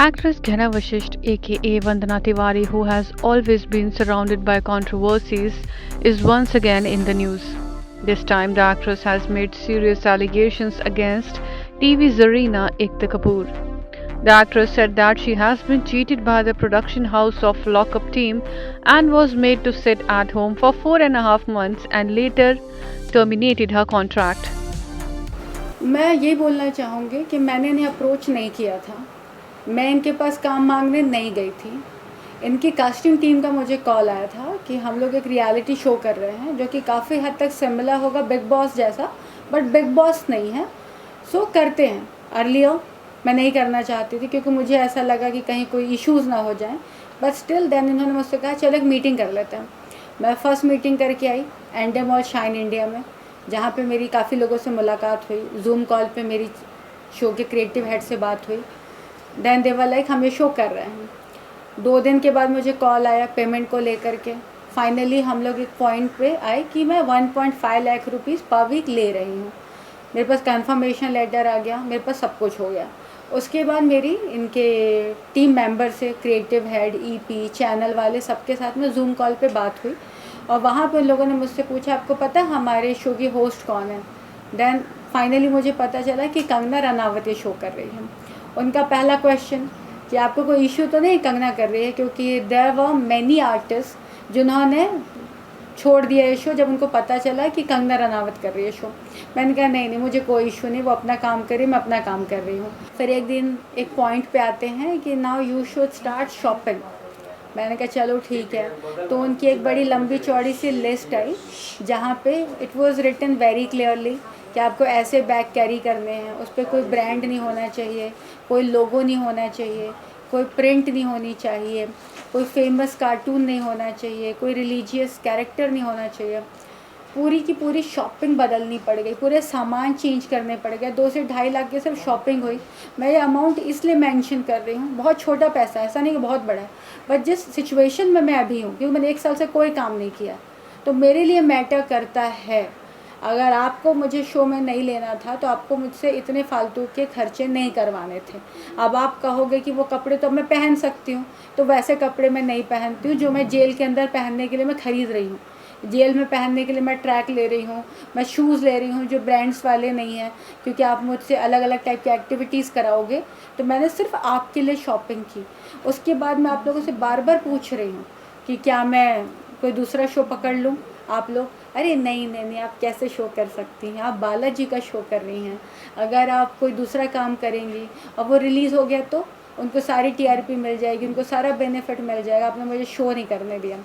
Actress Ghana Vashisht, aka Vandana Tiwari, who has always been surrounded by controversies, is once again in the news. This time, the actress has made serious allegations against TV Zarina Ekta Kapoor. The actress said that she has been cheated by the production house of Lockup team and was made to sit at home for 4.5 months and later terminated her contract. मैं ये बोलना चाहूँगी कि मैंने इन्हें approach नहीं किया था, मैं इनके पास काम मांगने नहीं गई थी। इनकी कास्टिंग टीम का मुझे कॉल आया था कि हम लोग एक रियलिटी शो कर रहे हैं जो कि काफ़ी हद तक सिमिलर होगा बिग बॉस जैसा, बट बिग बॉस नहीं है, सो करते हैं। अर्लियर मैं नहीं करना चाहती थी क्योंकि मुझे ऐसा लगा कि कहीं कोई इश्यूज़ ना हो जाएं, बट स्टिल देन इन्होंने मुझसे कहा चलो एक मीटिंग कर लेते हैं। मैं फ़र्स्ट मीटिंग करके आई एंडे मॉल शाइन इंडिया में, जहाँ पे मेरी काफ़ी लोगों से मुलाकात हुई। जूम कॉल पे मेरी शो के क्रिएटिव हेड से बात हुई। देन दे वर लाइक हम ये शो कर रहे हैं। 2 दिन के बाद मुझे कॉल आया पेमेंट को लेकर के। फाइनली हम लोग एक पॉइंट पे आए कि मैं 1.5 लाख रुपीज़ पर वीक ले रही हूँ। मेरे पास कंफर्मेशन लेटर आ गया, मेरे पास सब कुछ हो गया। उसके बाद मेरी इनके टीम मेंबर से, क्रिएटिव हेड, ईपी, चैनल वाले सबके साथ में जूम कॉल पे बात हुई और वहाँ पे उन लोगों ने मुझसे पूछा आपको पता है हमारे शो की होस्ट कौन है। देन फाइनली मुझे पता चला कि कंगना रनावत ये शो कर रही है। उनका पहला क्वेश्चन कि आपको कोई इशू तो नहीं कंगना कर रही है, क्योंकि देयर वर मैनी आर्टिस्ट जिन्होंने छोड़ दिया ये शो जब उनको पता चला कि कंगना रनावत कर रही है शो। मैंने कहा नहीं मुझे कोई इशू नहीं, वो अपना काम करे, मैं अपना काम कर रही हूँ। फिर एक दिन एक पॉइंट पे आते हैं कि now you should start shopping. मैंने कहा चलो ठीक है। तो उनकी एक बड़ी लंबी चौड़ी सी लिस्ट आई जहाँ पे it was written very clearly कि आपको ऐसे बैग कैरी करने हैं, उस पर कोई ब्रांड नहीं होना चाहिए, कोई लोगो नहीं होना चाहिए, कोई प्रिंट नहीं होनी चाहिए, कोई फेमस कार्टून नहीं होना चाहिए, कोई रिलीजियस कैरेक्टर नहीं होना चाहिए। पूरी की पूरी शॉपिंग बदलनी पड़ गई, पूरे सामान चेंज करने पड़ गए। 2 से 2.5 लाख की सिर्फ शॉपिंग हुई। मैं ये अमाउंट इसलिए मेंशन कर रही हूँ, बहुत छोटा पैसा है, ऐसा नहीं कि बहुत बड़ा है, बट जिस सिचुएशन में मैं अभी हूँ, क्योंकि मैंने 1 साल से कोई काम नहीं किया, तो मेरे लिए मैटर करता है। अगर आपको मुझे शो में नहीं लेना था तो आपको मुझसे इतने फालतू के खर्चे नहीं करवाने थे। अब आप कहोगे कि वो कपड़े तो मैं पहन सकती हूँ, तो वैसे कपड़े मैं नहीं पहनती हूँ जो मैं जेल के अंदर पहनने के लिए मैं ख़रीद रही हूँ। जेल में पहनने के लिए मैं ट्रैक ले रही हूँ, मैं शूज़ ले रही हूँ जो ब्रांड्स वाले नहीं हैं, क्योंकि आप मुझसे अलग अलग टाइप की एक्टिविटीज़ कराओगे। तो मैंने सिर्फ आपके लिए शॉपिंग की। उसके बाद मैं आप लोगों से बार बार पूछ रही हूँ कि क्या मैं कोई दूसरा शो पकड़ लूँ। आप लोग अरे नहीं नहीं नहीं, आप कैसे शो कर सकती हैं, आप बालाजी का शो कर रही हैं। अगर आप कोई दूसरा काम करेंगी और वो रिलीज़ हो गया तो उनको सारी टीआरपी मिल जाएगी, उनको सारा बेनिफिट मिल जाएगा, आपने मुझे शो नहीं करने दिया।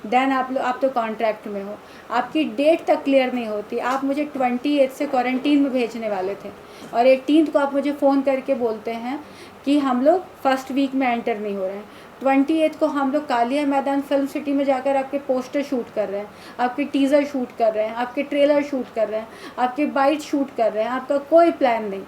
देन आप तो कॉन्ट्रैक्ट में हो, आपकी डेट तक क्लियर नहीं होती। आप मुझे 28 से क्वारंटीन में भेजने वाले थे और 18 को आप मुझे फ़ोन करके बोलते हैं कि हम लोग फर्स्ट वीक में एंटर नहीं हो रहे हैं। 28 को हम लोग कालिया मैदान फिल्म सिटी में जाकर आपके पोस्टर शूट कर रहे हैं, आपके टीज़र शूट कर रहे हैं, आपके ट्रेलर शूट कर रहे हैं, आपके बाइट शूट कर रहे हैं, आपका कोई प्लान नहीं।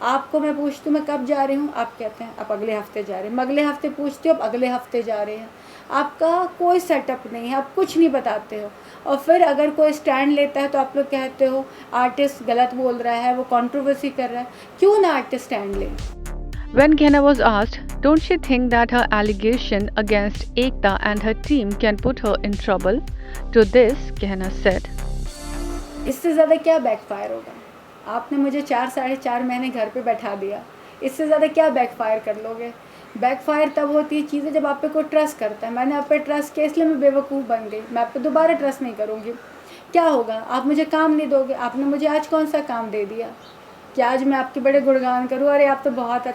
आपको मैं पूछती हूँ मैं कब जा रही हूँ, आप कहते हैं आप अगले हफ्ते जा रहे हैं। मैं अगले हफ्ते पूछती हूँ आप अगले हफ्ते जा रहे हैं। आपका कोई सेटअप नहीं है, आप कुछ नहीं बताते हो। और फिर अगर कोई स्टैंड लेता है तो आप लोग कहते हो आर्टिस्ट गलत बोल रहा है, वो कंट्रोवर्सी कर रहा है। क्यों ना आर्टिस्ट स्टैंड ले। When Ghana was asked, don't she think that her allegation against Ekta and her team can put her in trouble? To this, Ghana said, इससे ज़्यादा क्या बैकफायर होगा। आपने मुझे 4-4.5 महीने घर पे बैठा दिया, इससे ज़्यादा क्या बैकफायर कर लोगे। बैकफायर तब होती है चीज़ें जब आप पे कोई ट्रस्ट करता है। मैंने आप पे ट्रस्ट किया इसलिए मैं बेवकूफ़ बन गई, मैं आप पे दोबारा ट्रस्ट नहीं करूँगी। क्या होगा, आप मुझे काम नहीं दोगे। आपने मुझे आज कौन सा काम दे दिया कि आज मैं आपके बड़े गुणगान करूँ, अरे आप तो बहुत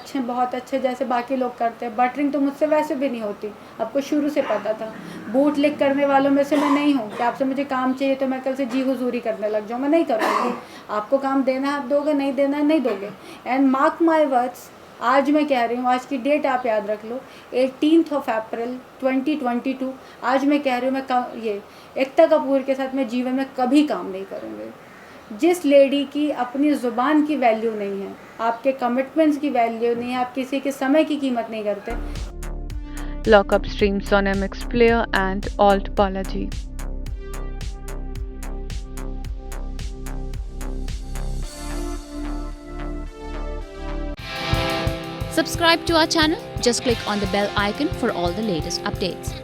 अच्छे जैसे बाकी लोग करते हैं। बटरिंग तो मुझसे वैसे भी नहीं होती, आपको शुरू से पता था। बूट लिक करने वालों में से मैं नहीं हूँ कि आपसे मुझे काम चाहिए तो मैं कल से जी हुजूरी करने लग जाऊँ, मैं नहीं करूँगी। आपको काम देना है आप दोगे, नहीं देना है नहीं दोगे। एंड मार्क माई वर्ड्स, आज मैं कह रही हूँ, आज की डेट आप याद रख लो, 18 अप्रैल 2022। आज मैं कह रही हूँ मैं ये एकता कपूर के साथ मैं जीवन में कभी काम नहीं करूँगी। जिस लेडी की अपनी ज़ुबान की वैल्यू नहीं है, आपके कमिटमेंट्स की वैल्यू नहीं है, आप किसी के समय की कीमत नहीं करते। Lock Up streams on MX Player and Alt Balaji. Subscribe to our channel. Just click on the bell icon for all the latest updates.